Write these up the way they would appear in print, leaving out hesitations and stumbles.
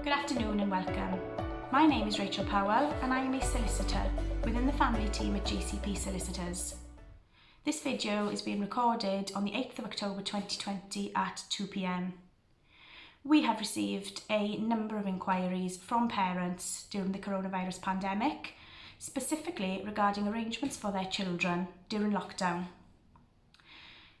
Good afternoon and welcome. My name is Rachel Powell and I am a solicitor within the family team at JCP Solicitors. This video is being recorded on the 8th of October 2020 at 2 p.m. We have received a number of inquiries from parents during the coronavirus pandemic, specifically regarding arrangements for their children during lockdown.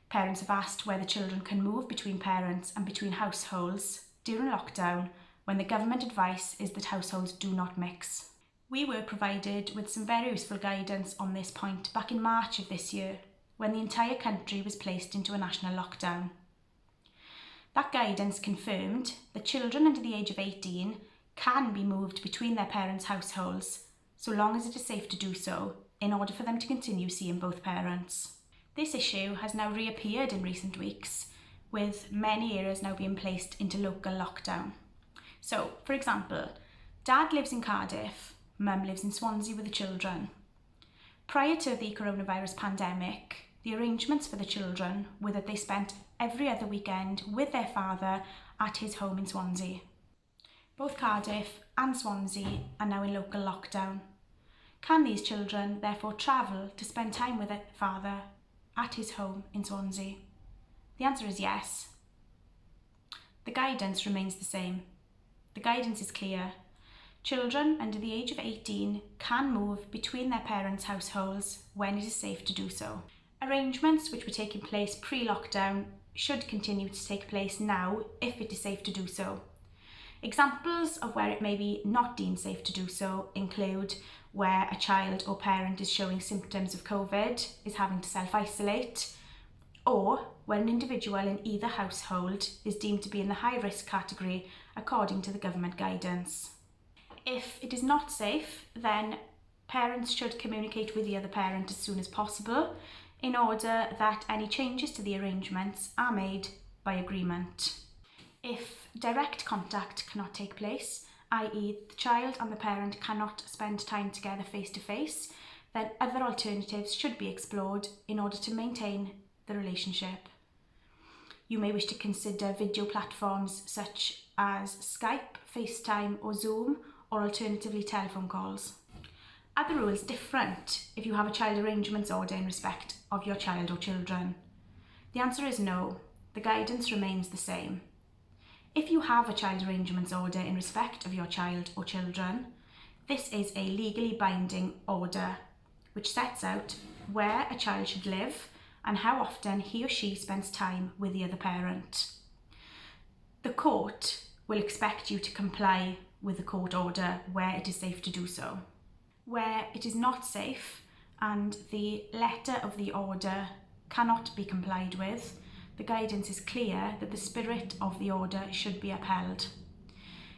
Parents have asked whether children can move between parents and between households during lockdown when the government advice is that households do not mix. We were provided with some very useful guidance on this point back in March of this year, when the entire country was placed into a national lockdown. That guidance confirmed that children under the age of 18 can be moved between their parents' households, so long as it is safe to do so, in order for them to continue seeing both parents. This issue has now reappeared in recent weeks, with many areas now being placed into local lockdown. So, for example, Dad lives in Cardiff, Mum lives in Swansea with the children. Prior to the coronavirus pandemic, the arrangements for the children were that they spent every other weekend with their father at his home in Swansea. Both Cardiff and Swansea are now in local lockdown. Can these children therefore travel to spend time with their father at his home in Swansea? The answer is yes. The guidance remains the same. The guidance is clear. Children under the age of 18 can move between their parents' households when it is safe to do so. Arrangements which were taking place pre-lockdown should continue to take place now if it is safe to do so. Examples of where it may be not deemed safe to do so include where a child or parent is showing symptoms of COVID, is having to self-isolate, or where an individual in either household is deemed to be in the high-risk category according to the government guidance. If it is not safe, then parents should communicate with the other parent as soon as possible in order that any changes to the arrangements are made by agreement. If direct contact cannot take place, i.e. the child and the parent cannot spend time together face to face, then other alternatives should be explored in order to maintain the relationship. You may wish to consider video platforms such as Skype, FaceTime or Zoom, or alternatively telephone calls. Are the rules different if you have a child arrangements order in respect of your child or children? The answer is no. The guidance remains the same. If you have a child arrangements order in respect of your child or children, this is a legally binding order which sets out where a child should live and how often he or she spends time with the other parent. The court will expect you to comply with the court order where it is safe to do so. Where it is not safe and the letter of the order cannot be complied with, the guidance is clear that the spirit of the order should be upheld.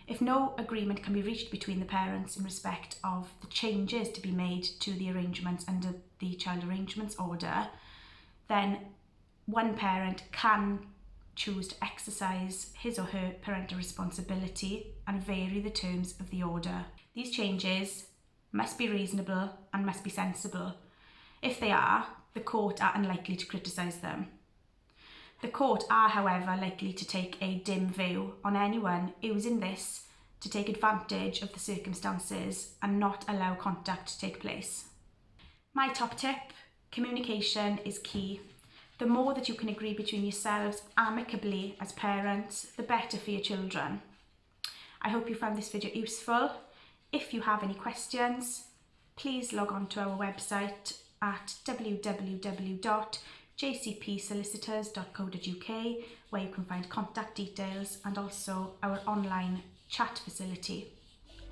If no agreement can be reached between the parents in respect of the changes to be made to the arrangements under the child arrangements order, then one parent can choose to exercise his or her parental responsibility and vary the terms of the order. These changes must be reasonable and must be sensible. If they are, the court are unlikely to criticise them. The court are, however, likely to take a dim view on anyone using this to take advantage of the circumstances and not allow contact to take place. My top tip: communication is key. The more that you can agree between yourselves amicably as parents, the better for your children. I hope you found this video useful. If you have any questions, please log on to our website at www.jcpsolicitors.co.uk, where you can find contact details and also our online chat facility.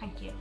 Thank you.